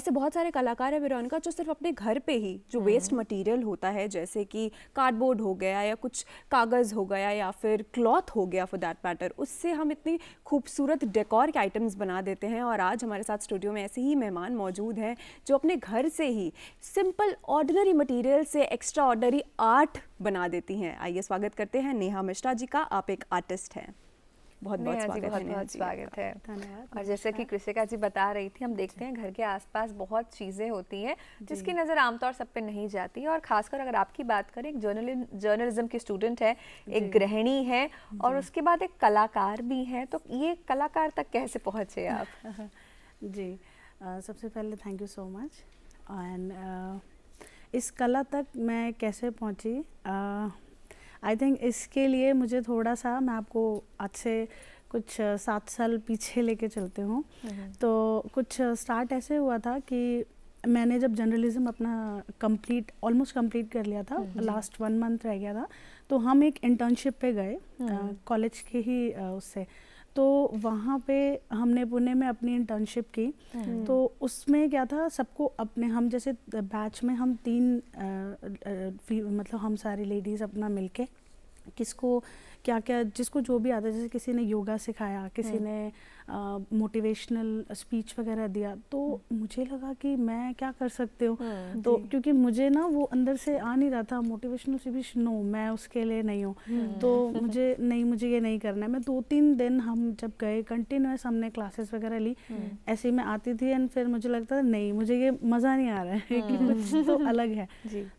ऐसे बहुत सारे कलाकार हैं वेरोनिका जो सिर्फ अपने घर पे ही जो वेस्ट मटेरियल होता है, जैसे कि कार्डबोर्ड हो गया या कुछ कागज़ हो गया या फिर क्लॉथ हो गया फॉर दैट मैटर, उससे हम इतनी खूबसूरत डेकोर के आइटम्स बना देते हैं। और आज हमारे साथ स्टूडियो में ऐसे ही मेहमान मौजूद हैं जो अपने घर से ही सिंपल ऑर्डिनरी मटेरियल से एक्स्ट्रा ऑर्डिनरी आर्ट बना देती हैं। आइए स्वागत करते हैं नेहा मिश्रा जी का। आप एक आर्टिस्ट हैं, बहुत बहुत स्वागत है। बहुत स्वागत है। धन्यवाद। और जैसे कि कृषिका जी बता रही थी, हम देखते हैं घर के आसपास बहुत चीज़ें होती हैं जिसकी नज़र आमतौर सब पे नहीं जाती। और खासकर अगर आपकी बात करें, एक जर्नलिज्म की स्टूडेंट है, एक गृहिणी है और उसके बाद एक कलाकार भी हैं, तो ये कलाकार तक कैसे पहुँचे आप? जी, सबसे पहले thank you so much. And इस कला तक मैं कैसे पहुंची, आई थिंक इसके लिए मुझे थोड़ा सा, मैं आपको आज से कुछ 7 साल पीछे लेके चलते हूँ। तो कुछ स्टार्ट ऐसे हुआ था कि मैंने जब जर्नलिज्म अपना ऑलमोस्ट कंप्लीट कर लिया था, लास्ट 1 मंथ रह गया था, तो हम एक इंटर्नशिप पे गए कॉलेज के ही उससे। तो वहाँ पे हमने पुणे में अपनी इंटर्नशिप की। तो उसमें क्या था, सबको अपने, हम जैसे बैच में हम 3 मतलब हम सारी लेडीज़ अपना मिलके किसको क्या क्या, जिसको जो भी आता है, जैसे किसी ने योगा सिखाया, किसी ने मोटिवेशनल स्पीच वगैरह दिया। तो मुझे लगा कि मैं क्या कर सकती हूँ। तो क्योंकि मुझे ना वो अंदर से आ नहीं रहा था मोटिवेशनल स्पीच, नो मैं उसके लिए नहीं हूँ। तो मुझे ये नहीं करना है। मैं 2-3 दिन हम जब गए कंटिन्यूस, हमने क्लासेस वगैरह ली, ऐसे ही मैं आती थी एंड फिर मुझे लगता था नहीं, मुझे ये मज़ा नहीं आ रहा है कि कुछ तो अलग है।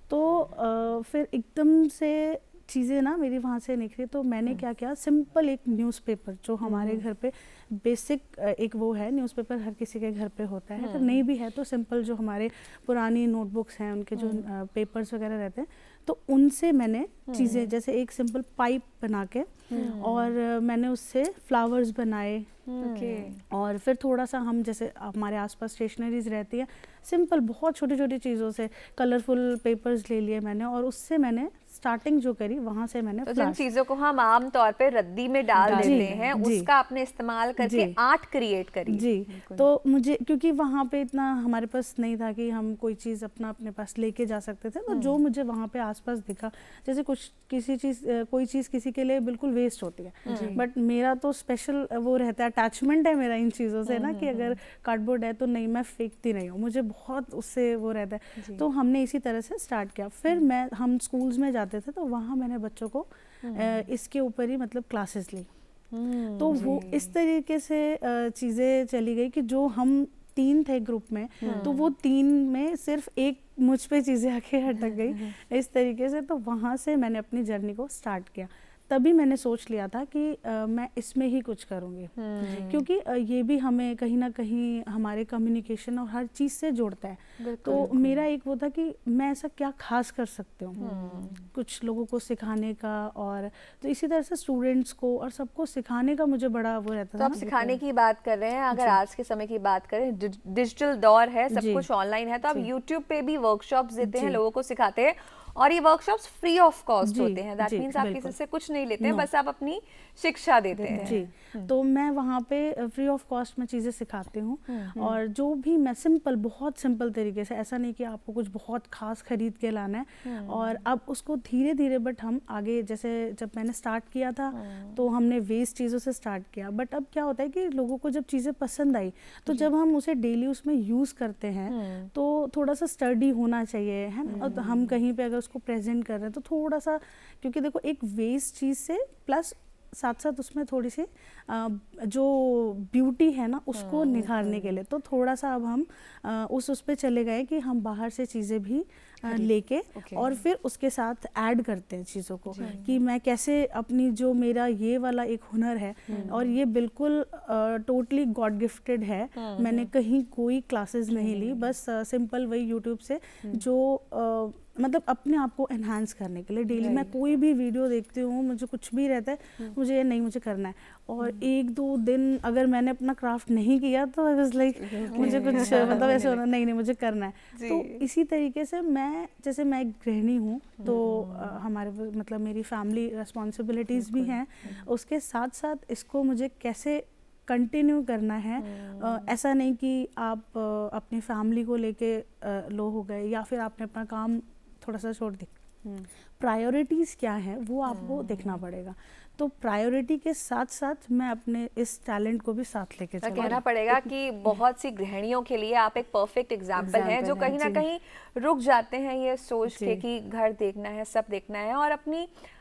तो फिर एकदम से चीज़ें ना मेरी वहाँ से निकली। तो मैंने क्या किया, सिंपल एक न्यूज़पेपर जो हमारे घर पे बेसिक एक वो है, न्यूज़पेपर हर किसी के घर पे होता है, अगर नहीं भी है तो सिंपल जो हमारे पुरानी नोटबुक्स हैं उनके जो पेपर्स वगैरह रहते हैं, तो उनसे मैंने चीज़ें, जैसे एक सिंपल पाइप बना के और मैंने उससे फ्लावर्स बनाए। और फिर थोड़ा सा हम, जैसे हमारे आसपास स्टेशनरीज रहती है, सिंपल बहुत छोटी छोटी चीज़ों से कलरफुल पेपर्स ले लिए मैंने, और उससे मैंने स्टार्टिंग जो करी वहाँ से मैंने तो जिन चीज़ों को हम आम तौर पे रद्दी में डाल देते हैं, उसका आपने इस्तेमाल करके आर्ट क्रिएट करी। जी, तो मुझे, क्योंकि वहाँ पे इतना हमारे पास नहीं था कि हम कोई चीज़ अपने पास लेके जा सकते थे, तो जो मुझे वहाँ पे आसपास दिखा, जैसे कुछ कोई चीज़ किसी के लिए बिल्कुल वेस्ट होती है, बट मेरा तो स्पेशल वो रहता है, अटैचमेंट है मेरा इन चीज़ों से ना, कि अगर कार्डबोर्ड है तो नहीं, मैं फेंकती नहीं हूँ, मुझे बहुत उससे वो रहता है। तो हमने इसी तरह से स्टार्ट किया। फिर हम स्कूल्स में जाते थे, तो वहाँ मैंने बच्चों को इसके ऊपर ही मतलब क्लासेस ली। तो वो इस तरीके से चीज़ें चली गई कि जो हम 3 थे ग्रुप में, तो वो 3 में सिर्फ एक मुझ पे चीज़ें आके अटक गई इस तरीके से। तो वहाँ से मैंने अपनी जर्नी को स्टार्ट किया। तभी मैंने सोच लिया था कि मैं इसमें ही कुछ करूँगी, क्योंकि ये भी हमें कहीं ना कहीं हमारे कम्युनिकेशन और हर चीज़ से जोड़ता है। तो मेरा एक वो था कि मैं ऐसा क्या खास कर सकती हूँ कुछ लोगों को सिखाने का, और तो इसी तरह से स्टूडेंट्स को और सबको सिखाने का मुझे बड़ा वो रहता था। तो आप सिखाने की बात कर रहे हैं, अगर आज के समय की बात करें, डिजिटल दौर है, सब कुछ ऑनलाइन है, तो आप यूट्यूब पे भी वर्कशॉप्स देते हैं, लोगों को सिखाते हैं, और ये वर्कशॉप्स फ्री ऑफ कॉस्ट होते हैं। दैट मींस आप किसी से कुछ नहीं लेते हैं, बस आप अपनी शिक्षा देते हैं। जी, तो मैं वहाँ पे फ्री ऑफ कॉस्ट में चीज़ें सिखाती हूँ, और जो भी मैं सिंपल, बहुत सिंपल तरीके से, ऐसा नहीं कि आपको कुछ बहुत खास खरीद के लाना है। और अब उसको धीरे धीरे, बट हम आगे, जैसे जब मैंने स्टार्ट किया था तो हमने वेस्ट चीज़ों से स्टार्ट किया, बट अब क्या होता है कि लोगों को जब चीज़ें पसंद आई, तो जब हम उसे डेली उसमें यूज़ करते हैं तो थोड़ा सा स्टडी होना चाहिए, है ना। और हम कहीं पे अगर उसको प्रेजेंट कर रहे हैं तो थोड़ा सा, क्योंकि देखो एक वेस्ट चीज़ से प्लस साथ साथ उसमें थोड़ी सी जो ब्यूटी है ना, उसको निखारने के लिए, तो थोड़ा सा अब हम उस पे चले गए कि हम बाहर से चीज़ें भी लेके और फिर उसके साथ ऐड करते हैं चीज़ों को, कि मैं कैसे अपनी, जो मेरा ये वाला एक हुनर है, और ये बिल्कुल टोटली गॉड गिफ्टेड है। मैंने कहीं कोई क्लासेस नहीं ली, बस सिंपल वही यूट्यूब से जो मतलब अपने आप को एनहांस करने के लिए डेली मैं कोई भी वीडियो देखती हूँ, मुझे कुछ भी रहता है, मुझे ये नहीं, मुझे करना है, और 1-2 दिन अगर मैंने अपना क्राफ्ट नहीं किया तो आई वाज लाइक मुझे कुछ मतलब ऐसे होना, नहीं मुझे करना है। तो इसी तरीके से जैसे मैं एक गृहिणी हूँ, तो हमारे मतलब मेरी फैमिली रिस्पॉन्सिबिलिटीज़ भी हैं, उसके साथ साथ इसको मुझे कैसे कंटिन्यू करना है। ऐसा नहीं कि आप अपनी फैमिली को लेके लो हो गए या फिर आपने अपना काम थोड़ा सा छोड़ दिया। प्रायोरिटीज़ क्या है वो आपको देखना पड़ेगा। तो प्रायोरिटी के साथ साथ मैं अपने इस टैलेंट को भी साथ लेके चलूँ। कहना पड़ेगा कि बहुत सी गृहिणियों के लिए आप एक परफेक्ट एग्जाम्पल हैं, जो कहीं ना कहीं रुक जाते हैं ये सोच के कि घर देखना है, सब देखना है, और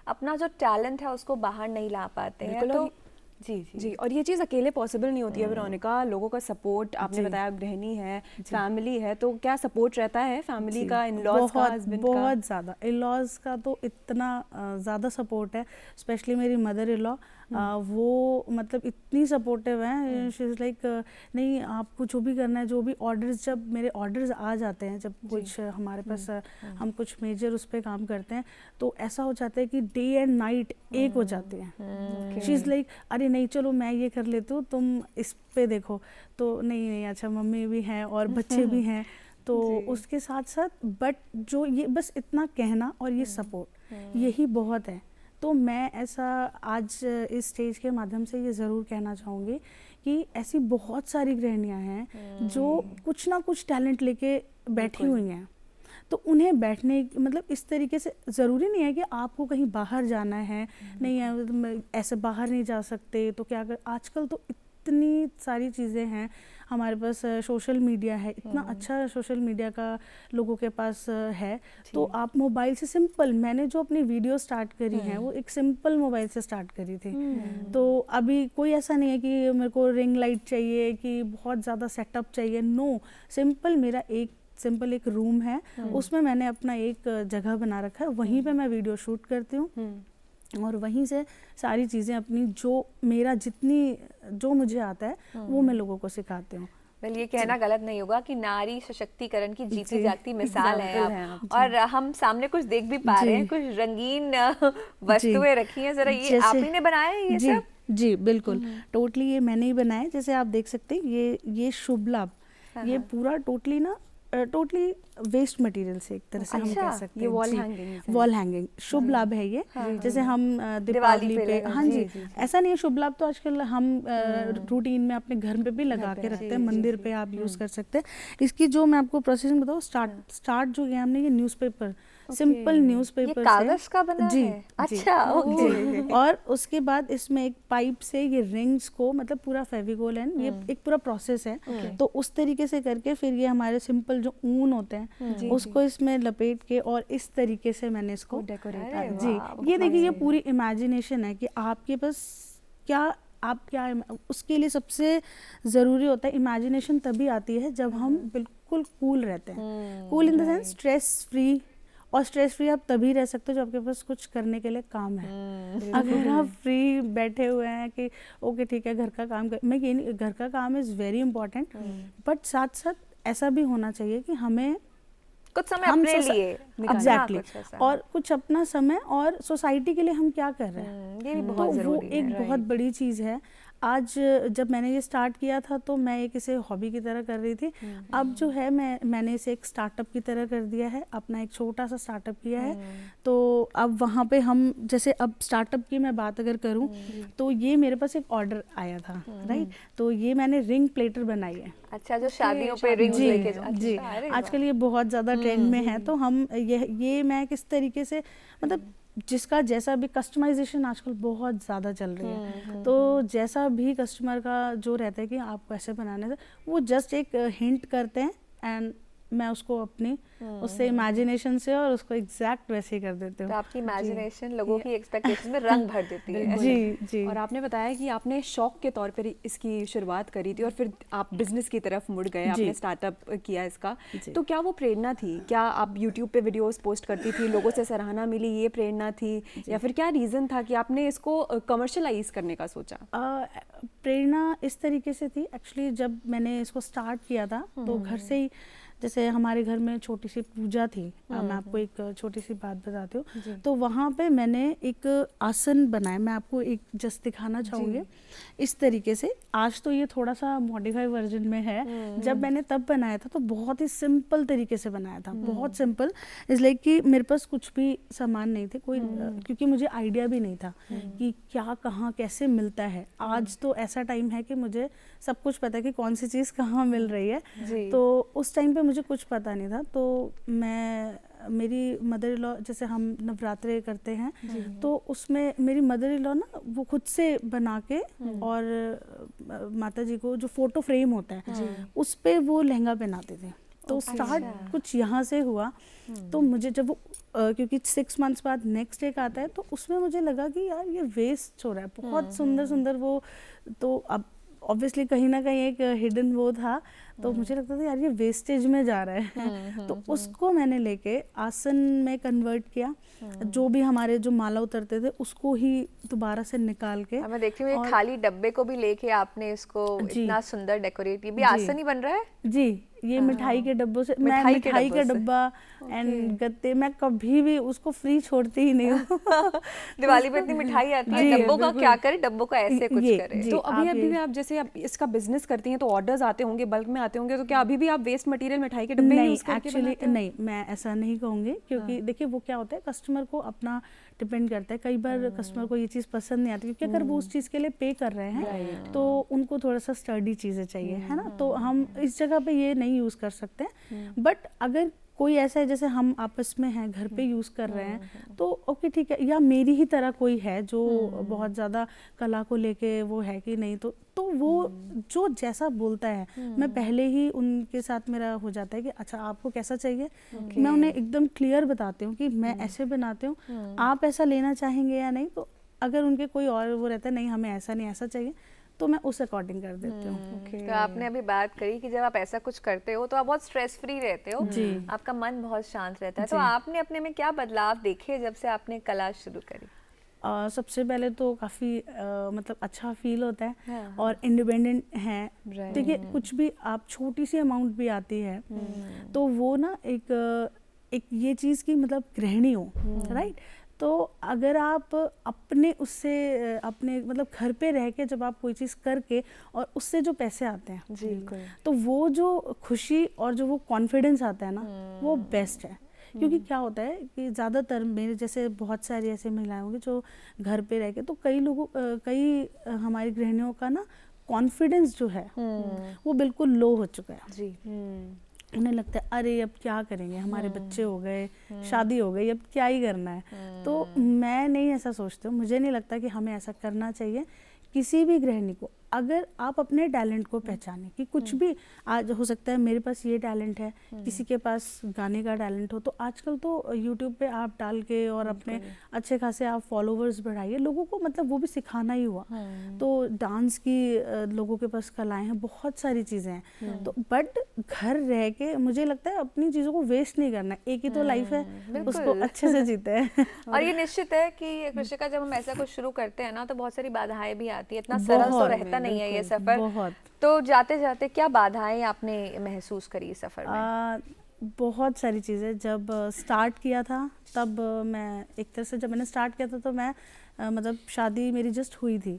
अपना जो टैलेंट है उसको बाहर नहीं ला पाते हैं। तो जी, और ये चीज़ अकेले पॉसिबल नहीं होती है वेरोनिका। लोगों का सपोर्ट, आपने बताया गृहिणी है, फैमिली है, तो क्या सपोर्ट रहता है फैमिली का, इन-लॉज का, हस्बैंड का? बहुत ज़्यादा। इन-लॉज का तो इतना ज़्यादा सपोर्ट है, स्पेशली मेरी मदर इन लॉ। वो मतलब इतनी सपोर्टिव हैं। शी इज़ लाइक नहीं, आपको जो भी करना है, जो भी ऑर्डर्स, जब मेरे ऑर्डर्स आ जाते हैं, जब कुछ हमारे पास हम कुछ मेजर उस पर काम करते हैं, तो ऐसा हो जाता है कि डे एंड नाइट एक हो जाते हैं। शी इज़ लाइक अरे नहीं चलो मैं ये कर लेती हूँ, तुम इस पे देखो। तो नहीं अच्छा, मम्मी भी हैं और बच्चे भी हैं, तो उसके साथ साथ बट जो ये बस इतना कहना और ये सपोर्ट, यही बहुत है। तो मैं ऐसा आज इस स्टेज के माध्यम से ये ज़रूर कहना चाहूँगी कि ऐसी बहुत सारी गृहिणियाँ हैं जो कुछ ना कुछ टैलेंट लेके बैठी हुई हैं। तो उन्हें बैठने मतलब इस तरीके से ज़रूरी नहीं है कि आपको कहीं बाहर जाना है, नहीं है ऐसे बाहर नहीं जा सकते तो क्या कर। आजकल तो इतनी सारी चीज़ें हैं हमारे पास, सोशल मीडिया है, इतना अच्छा सोशल मीडिया का लोगों के पास है। तो आप मोबाइल से सिंपल, मैंने जो अपनी वीडियो स्टार्ट करी है वो एक सिंपल मोबाइल से स्टार्ट करी थी। तो अभी कोई ऐसा नहीं है कि मेरे को रिंग लाइट चाहिए कि बहुत ज़्यादा सेटअप चाहिए, नो। सिंपल मेरा एक रूम है, उसमें मैंने अपना एक जगह बना रखा है, वहीं पे मैं वीडियो शूट करती हूँ और वहीं से सारी चीज़ें अपनी जो मुझे आता है वो मैं लोगों को सिखाती हूँ। वेल, ये कहना गलत नहीं होगा कि नारी सशक्तिकरण की जीती जागती मिसाल है आप। और हम सामने कुछ देख भी पा रहे हैं, कुछ रंगीन वस्तुएं रखी हैं। जरा ये आप ही ने बनाया है ये सब? जी बिल्कुल, टोटली ये मैंने ही बनाया है। जैसे आप देख सकते हैं ये शुभ लाभ, ये पूरा टोटली वेस्ट मटेरियल से एक तरह से हम कह सकते हैं। ये वॉल हैंगिंग शुभ लाभ है ये। जैसे हम दीपावली पे, हाँ जी, ऐसा नहीं है, शुभ लाभ तो आजकल हम रूटीन में अपने घर पे भी लगा के रखते हैं, मंदिर पे आप यूज कर सकते हैं। इसकी जो मैं आपको प्रोसेसिंग बताऊँ, स्टार्ट जो किया हमने, ये न्यूज़पेपर, सिंपल न्यूज़पेपर, कागज का बना है? अच्छा, ओके। और उसके बाद इसमें एक पाइप से ये रिंग्स को, मतलब पूरा फेविकोल एंड ये एक पूरा प्रोसेस है। तो उस तरीके से करके फिर ये हमारे सिंपल जो ऊन होते हैं उसको इसमें लपेट के और इस तरीके से मैंने इसको डेकोरेट। जी, ये देखिए, ये पूरी इमेजिनेशन है कि आपके पास क्या उसके लिए सबसे ज़रूरी होता है इमेजिनेशन। तभी आती है जब हम बिल्कुल कूल रहते हैं। Cool in the sense stress free, और स्ट्रेस फ्री आप तभी रह सकते हो जब आपके पास कुछ करने के लिए काम है। अगर आप फ्री बैठे हुए हैं कि ओके ठीक है घर का काम मैं ये नहीं, घर का काम इज़ वेरी इंपॉर्टेंट, बट साथ साथ ऐसा भी होना चाहिए कि हमें कुछ समय अपने लिए, एग्जैक्टली, और कुछ अपना समय और सोसाइटी के लिए हम क्या कर रहे हैं, ये भी बहुत ज़रूरी है। वो एक बहुत बड़ी चीज़ है। आज जब मैंने ये स्टार्ट किया था तो मैं एक इसे हॉबी की तरह कर रही थी। अब जो है मैंने इसे एक स्टार्टअप की तरह कर दिया है, अपना एक छोटा सा स्टार्टअप किया है। तो अब वहाँ पे हम, जैसे अब स्टार्टअप की मैं बात अगर करूँ तो ये मेरे पास एक ऑर्डर आया था, राइट। तो ये मैंने रिंग प्लेटर बनाई है। अच्छा, जो शादियों पे रिंग्स लेके जी, आजकल ये बहुत ज़्यादा ट्रेंड में है। तो हम ये मैं किस तरीके से, मतलब जिसका जैसा भी कस्टमाइजेशन आजकल बहुत ज़्यादा चल रही है, तो जैसा भी कस्टमर का जो रहता है कि आपको ऐसे बनाने से, वो जस्ट एक हिंट करते हैं एंड मैं उसको अपनी उससे इमेजिनेशन से और उसको एग्जैक्ट वैसे ही कर देती हूँ। तो आपकी इमेजिनेशन लोगों की एक्सपेक्टेशन में रंग भर देती है। जी। और आपने बताया कि आपने शौक के तौर पर इसकी शुरुआत करी थी और फिर आप बिजनेस की तरफ मुड़ गए, आपने स्टार्टअप किया इसका। तो क्या वो प्रेरणा थी? क्या आप यूट्यूब पे वीडियोस पोस्ट करती थी, लोगों से सराहना मिली, ये प्रेरणा थी, या फिर क्या रीज़न था कि आपने इसको कमर्शलाइज करने का सोचा? प्रेरणा इस तरीके से थी एक्चुअली, जब मैंने इसको स्टार्ट किया था तो घर से ही जैसे हमारे घर में छोटी सी पूजा थी, मैं आपको एक छोटी सी बात बताती हूँ। तो वहाँ पे मैंने एक आसन बनाया, मैं आपको एक जस्ट दिखाना चाहूँगी इस तरीके से। आज तो ये थोड़ा सा मॉडिफाई वर्जन में है, जब मैंने तब बनाया था तो बहुत ही सिंपल तरीके से बनाया था, बहुत सिंपल। इसलिए कि मेरे पास कुछ भी सामान नहीं थे, कोई क्योंकि मुझे आइडिया भी नहीं था कि क्या कहाँ कैसे मिलता है। आज तो ऐसा टाइम है कि मुझे सब कुछ पता है कि कौन सी चीज़ कहाँ मिल रही है। तो उस टाइम पे मुझे कुछ पता नहीं था। तो मेरी मदर इन लॉ, जैसे हम नवरात्रे करते हैं तो उसमें मेरी मदर इन लॉ ना वो खुद से बना के और माता जी को जो फोटो फ्रेम होता है उस पे वो लहंगा पहनाते थे। तो स्टार्ट कुछ यहाँ से हुआ। तो मुझे जब वो क्योंकि 6 मंथ्स बाद नेक्स्ट एक आता है तो उसमें मुझे लगा कि यार ये वेस्ट हो रहा है, बहुत सुंदर सुंदर वो। तो अब ऑब्वियसली कहीं ना कहीं एक हिडन वो था, तो मुझे लगता था यार ये वेस्टेज में जा रहा है। तो उसको मैंने लेके आसन में कन्वर्ट किया। जो भी हमारे जो माला उतरते थे उसको ही दोबारा से निकाल के मैं देखती हूँ ये खाली डब्बे को भी लेके आपने इसको इतना सुंदर डेकोरेट, ये भी आसन ही बन रहा है जी। ये मिठाई के डब्बों से, मैं मिठाई का डब्बा एंड गत्ते, मैं कभी भी उसको फ्री छोड़ती ही नहीं हूँ। दिवाली पे इतनी मिठाई आती है, डब्बों का क्या करे, डब्बों का ऐसे कुछ करे। तो अभी आप जैसे आप इसका बिजनेस करती हैं तो ऑर्डर्स आते होंगे, बल्क में आते होंगे, तो क्या अभी भी आप वेस्ट मटेरियल मिठाई के डब्बे यूज करके बनाते हैं? नहीं, मैं ऐसा नहीं कहूँगी, क्योंकि देखिए वो क्या होता है, कस्टमर को अपना डिपेंड करता है। कई बार कस्टमर को ये चीज़ पसंद नहीं आती, क्योंकि अगर वो उस चीज़ के लिए पे कर रहे हैं तो उनको थोड़ा सा स्टर्डी चीज़ें चाहिए, है ना। तो हम इस जगह पे ये नहीं यूज़ कर सकते। बट अगर कोई ऐसा है जैसे हम आपस में हैं, घर पे यूज़ कर रहे हैं, तो ओके ठीक है। या मेरी ही तरह कोई है जो बहुत ज़्यादा कला को लेके वो है कि नहीं, तो वो जो जैसा बोलता है मैं पहले ही उनके साथ मेरा हो जाता है कि अच्छा आपको कैसा चाहिए। मैं उन्हें एकदम क्लियर बताती हूँ कि मैं ऐसे बनाती हूँ, आप ऐसा लेना चाहेंगे या नहीं। तो अगर उनके कोई और वो रहता है नहीं हमें ऐसा नहीं ऐसा चाहिए, तो मैं उस अकॉर्डिंग कर देती हूँ। तो आपने अभी बात करी कि जब आप ऐसा कुछ करते हो तो आप बहुत स्ट्रेस फ्री रहते हो, आपका मन बहुत शांत रहता है। तो आपने अपने में क्या बदलाव देखे जब से आपने कला शुरू करी? सबसे पहले तो काफ़ी मतलब अच्छा फील होता है और इंडिपेंडेंट है। देखिए कुछ भी आप छोटी सी अमाउंट भी आती है तो वो ना एक ये चीज़ की मतलब गृहिणी हो, राइट। तो अगर आप अपने उससे अपने मतलब घर पे रह के जब आप कोई चीज़ करके और उससे जो पैसे आते हैं तो वो जो खुशी और जो वो कॉन्फिडेंस आता है ना वो बेस्ट है। क्योंकि क्या होता है कि ज़्यादातर मेरे जैसे बहुत सारी ऐसे महिलाएं होंगी जो घर पे रह के, तो कई हमारी गृहिणियों का ना कॉन्फिडेंस जो है वो बिल्कुल लो हो चुका है जी। उन्हें लगता है अरे अब क्या करेंगे, हमारे बच्चे हो गए, शादी हो गई, अब क्या ही करना है। तो मैं नहीं ऐसा सोचती हूँ, मुझे नहीं लगता कि हमें ऐसा करना चाहिए। किसी भी गृहिणी को अगर आप अपने टैलेंट को पहचानें कि कुछ भी आज हो सकता है, मेरे पास ये टैलेंट है, किसी के पास गाने का टैलेंट हो, तो आजकल तो यूट्यूब पे आप डाल के और अपने अच्छे खासे आप फॉलोवर्स बढ़ाइए, लोगों को मतलब वो भी सिखाना ही हुआ। तो डांस की लोगों के पास कलाएं हैं, बहुत सारी चीज़ें हैं। तो बट घर रह के मुझे लगता है अपनी चीज़ों को वेस्ट नहीं करना, एक ही तो लाइफ है, उसको अच्छे से जीते हैं। और ये निश्चित है कि कृषिका जब हम ऐसा कुछ शुरू करते हैं ना तो बहुत सारी बाधाएं भी आती है, इतना सरल तो रहता नहीं है ये सफर बहुत। तो जाते जाते क्या बाधाएं आपने महसूस करी इस सफर में? बहुत सारी चीज़ें। जब स्टार्ट किया था तब मैं एक तरह से जब मैंने स्टार्ट किया था तो मैं मतलब शादी मेरी जस्ट हुई थी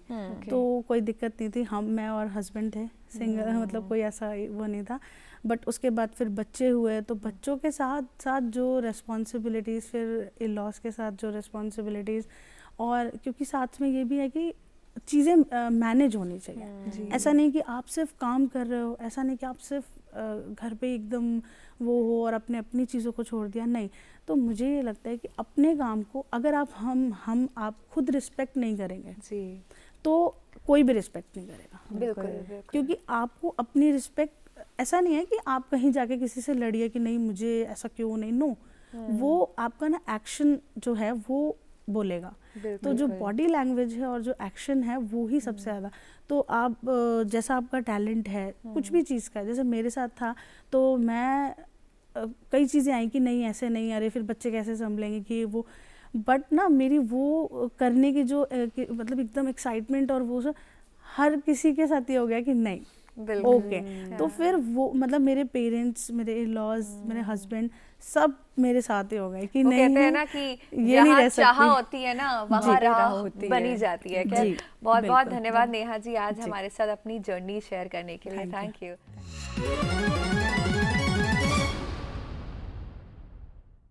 तो कोई दिक्कत नहीं थी, मैं और हस्बैंड थे सिंगल, मतलब कोई ऐसा वो नहीं था। बट उसके बाद फिर बच्चे हुए तो बच्चों के साथ साथ जो रेस्पॉन्सिबिलिटीज़, फिर इन लॉज के साथ जो रेस्पॉन्सिबिलिटीज़, और क्योंकि साथ में ये भी है कि चीज़ें मैनेज होनी चाहिए। ऐसा नहीं कि आप सिर्फ काम कर रहे हो, ऐसा नहीं कि आप सिर्फ घर पे एकदम वो हो और अपनी चीज़ों को छोड़ दिया, नहीं। तो मुझे ये लगता है कि अपने काम को अगर आप खुद रिस्पेक्ट नहीं करेंगे जी तो कोई भी रिस्पेक्ट नहीं करेगा। बिल्कुल। क्योंकि आपको अपनी रिस्पेक्ट, ऐसा नहीं है कि आप कहीं जाके किसी से लड़िए कि नहीं मुझे ऐसा क्यों नहीं, नो। वो आपका ना एक्शन जो है वो बोलेगा। तो जो बॉडी लैंग्वेज है और जो एक्शन है वो ही सबसे ज़्यादा। तो आप जैसा आपका टैलेंट है कुछ भी चीज़ का, जैसे मेरे साथ था तो मैं कई चीज़ें आई कि नहीं ऐसे नहीं, अरे फिर बच्चे कैसे संभलेंगे कि वो, बट ना मेरी वो करने की जो मतलब एकदम एक्साइटमेंट और वो हर किसी के साथ ये हो गया कि नहीं बिल्कुल। ओके। तो फिर वो मतलब मेरे पेरेंट्स, मेरे इन-लॉज, मेरे हस्बैंड सब मेरे साथ ही हो गए कि वो नहीं कहते हैं है, ना कि ये नहीं जहाँ रह चाह सकती। होती है ना वहाँ जी, राह राह होती बनी है। जाती है। जी, खैर बहुत बहुत बिल्कुल। धन्यवाद नेहा जी आज जी। हमारे साथ अपनी जर्नी शेयर करने के लिए। Thank you. Thank you.